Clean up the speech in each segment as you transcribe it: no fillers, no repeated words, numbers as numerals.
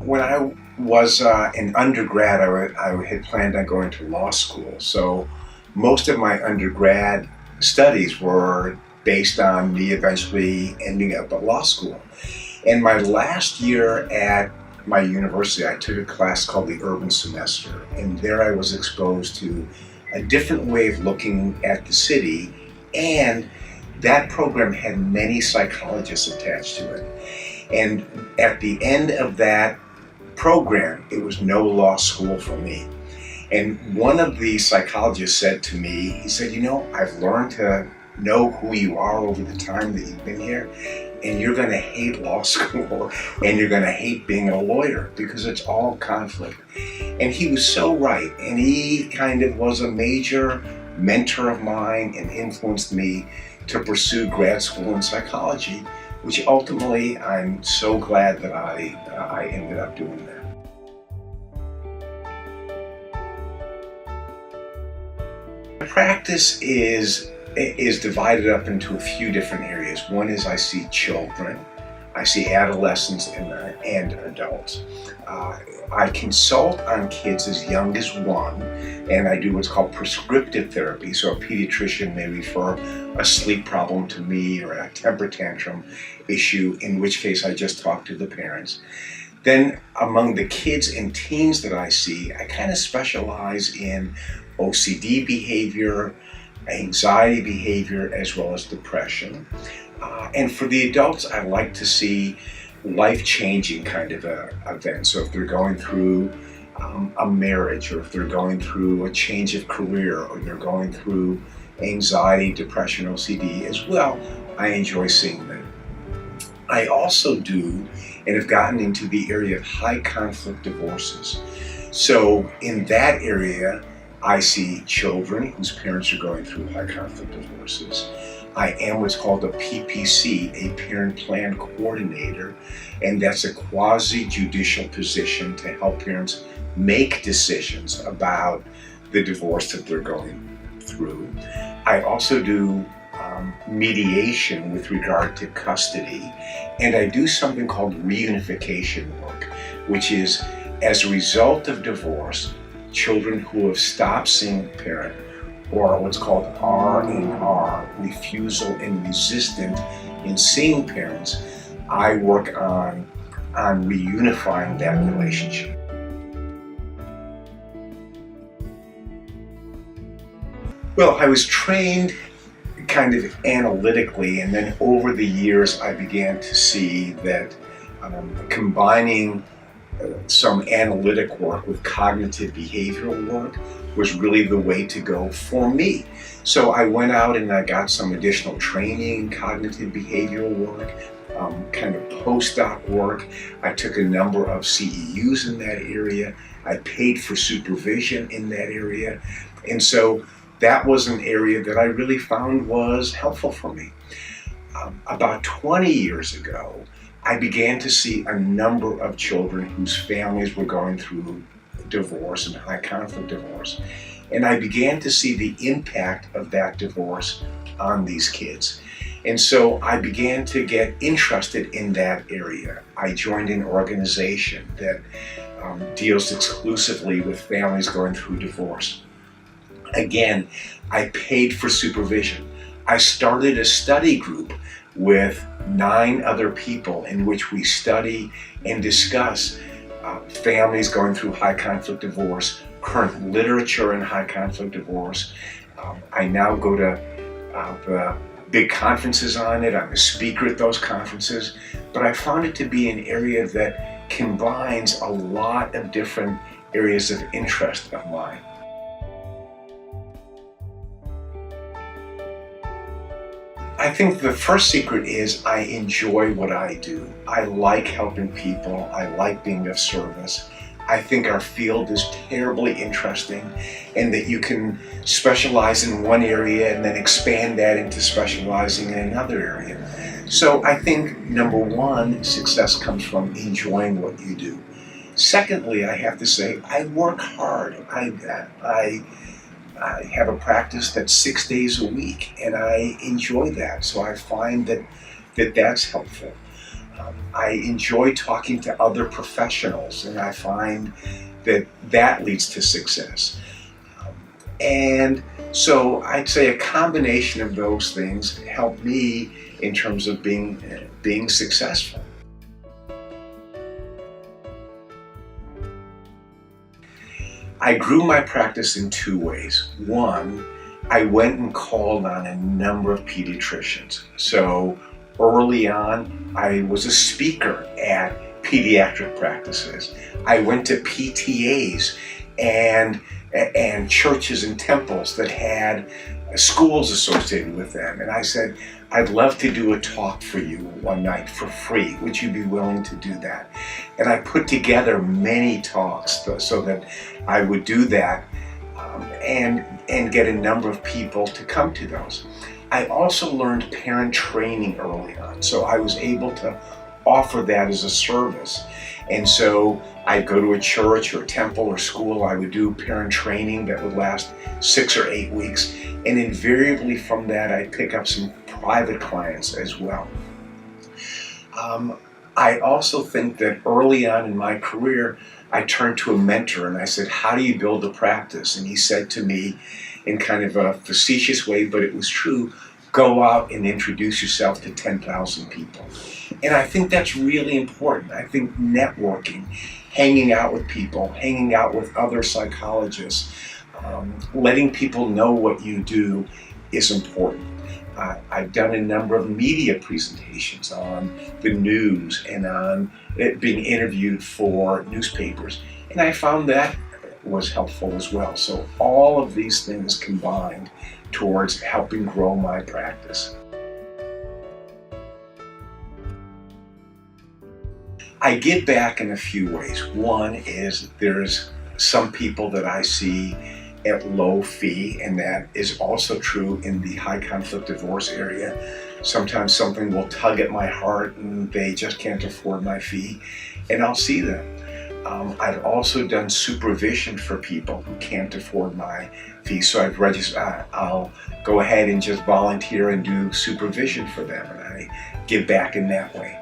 When I was an undergrad, I had planned on going to law school. So most of my undergrad studies were based on me eventually ending up at law school. In my last year at my university, I took a class called the Urban Semester, and there I was exposed to a different way of looking at the city, and that program had many psychologists attached to it. And at the end of that program, it was no law school for me. And one of the psychologists said to me, he said, I've learned to know who you are over the time that you've been here, and you're going to hate law school and you're going to hate being a lawyer because it's all conflict. And he was so right. And he kind of was a major mentor of mine and influenced me to pursue grad school in psychology, which ultimately I'm so glad that I ended up doing that. Practice is divided up into a few different areas. One is I see children, I see adolescents and adults. I consult on kids as young as 1, and I do what's called prescriptive therapy. So a pediatrician may refer a sleep problem to me or a temper tantrum issue, in which case I just talk to the parents. Then among the kids and teens that I see, I kind of specialize in OCD behavior, anxiety behavior, as well as depression. And for the adults, I like to see life-changing kind of events. So if they're going through a marriage, or if they're going through a change of career, or they're going through anxiety, depression, OCD as well, I enjoy seeing them. I also do and have gotten into the area of high conflict divorces. So in that area, I see children whose parents are going through high conflict divorces. I am what's called a PPC, a Parent Plan Coordinator, and that's a quasi-judicial position to help parents make decisions about the divorce that they're going through. I also do mediation with regard to custody, and I do something called reunification work, which is as a result of divorce, children who have stopped seeing a parent, or what's called R&R, refusal and resistant in seeing parents, I work on reunifying that relationship. Well, I was trained kind of analytically, and then over the years I began to see that combining some analytic work with cognitive behavioral work was really the way to go for me. So I went out and I got some additional training in cognitive behavioral work, kind of postdoc work. I took a number of CEUs in that area. I paid for supervision in that area. And so that was an area that I really found was helpful for me. About 20 years ago, I began to see a number of children whose families were going through divorce and high conflict divorce. And I began to see the impact of that divorce on these kids. And so I began to get interested in that area. I joined an organization that deals exclusively with families going through divorce. Again, I paid for supervision. I started a study group with 9 other people in which we study and discuss families going through high conflict divorce, current literature in high conflict divorce. I now go to the big conferences on it. I'm a speaker at those conferences, but I found it to be an area that combines a lot of different areas of interest of mine. I think the first secret is I enjoy what I do. I like helping people. I like being of service. I think our field is terribly interesting, and that you can specialize in one area and then expand that into specializing in another area. So I think number 1, success comes from enjoying what you do. Secondly, I have to say I work hard. I have a practice that's 6 days a week, and I enjoy that. So I find that that's helpful. I enjoy talking to other professionals, and I find that that leads to success. And so I'd say a combination of those things help me in terms of being successful. I grew my practice in two ways. One, I went and called on a number of pediatricians. So early on, I was a speaker at pediatric practices. I went to PTAs and churches and temples that had schools associated with them. And I said, I'd love to do a talk for you one night for free. Would you be willing to do that? And I put together many talks so that I would do that and get a number of people to come to those. I also learned parent training early on, so I was able to offer that as a service. And so I'd go to a church or temple or school, I would do parent training that would last 6 or 8 weeks. And invariably from that, I'd pick up some private clients as well. I also think that early on in my career, I turned to a mentor and I said, how do you build a practice? And he said to me in kind of a facetious way, but it was true, go out and introduce yourself to 10,000 people. And I think that's really important. I think networking, hanging out with people, hanging out with other psychologists, letting people know what you do is important. I've done a number of media presentations on the news and on it being interviewed for newspapers, and I found that was helpful as well. So all of these things combined towards helping grow my practice. I give back in a few ways. One is there's some people that I see at low fee, and that is also true in the high conflict divorce area. Sometimes something will tug at my heart and they just can't afford my fee, and I'll see them. I've also done supervision for people who can't afford my fee, so I'll go ahead and just volunteer and do supervision for them, and I give back in that way.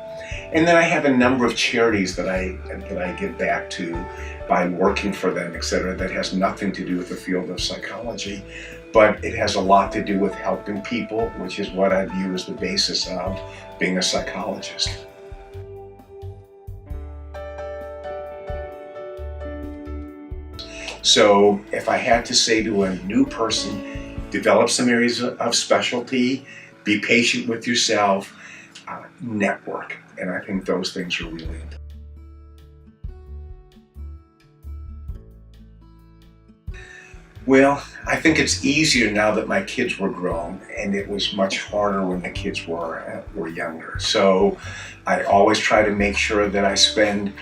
And then I have a number of charities that I give back to by working for them, etc., that has nothing to do with the field of psychology, but it has a lot to do with helping people, which is what I view as the basis of being a psychologist. So if I had to say to a new person, develop some areas of specialty, be patient with yourself, network. And I think those things are really important. Well, I think it's easier now that my kids were grown, and it was much harder when the kids were younger. So I always try to make sure that I spend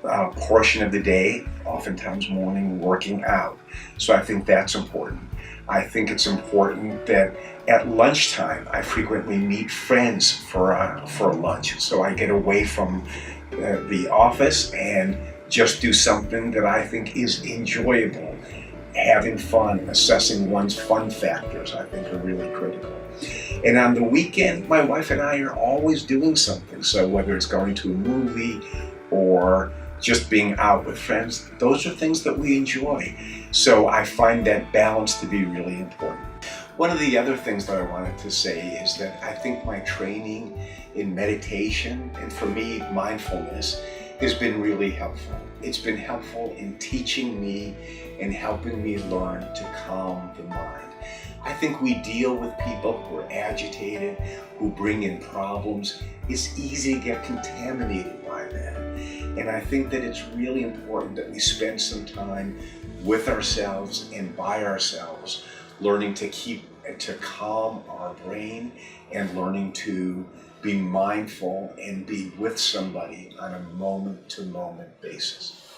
a portion of the day, oftentimes morning, working out. So I think that's important. I think it's important that at lunchtime I frequently meet friends for lunch. So I get away from the office and just do something that I think is enjoyable. Having fun, assessing one's fun factors, I think are really critical. And on the weekend, my wife and I are always doing something. So whether it's going to a movie or just being out with friends, those are things that we enjoy. So I find that balance to be really important. One of the other things that I wanted to say is that I think my training in meditation, and for me, mindfulness, has been really helpful. It's been helpful in teaching me and helping me learn to calm the mind. I think we deal with people who are agitated, who bring in problems. It's easy to get contaminated by them. And I think that it's really important that we spend some time with ourselves and by ourselves, learning to calm our brain and learning to be mindful and be with somebody on a moment-to-moment basis.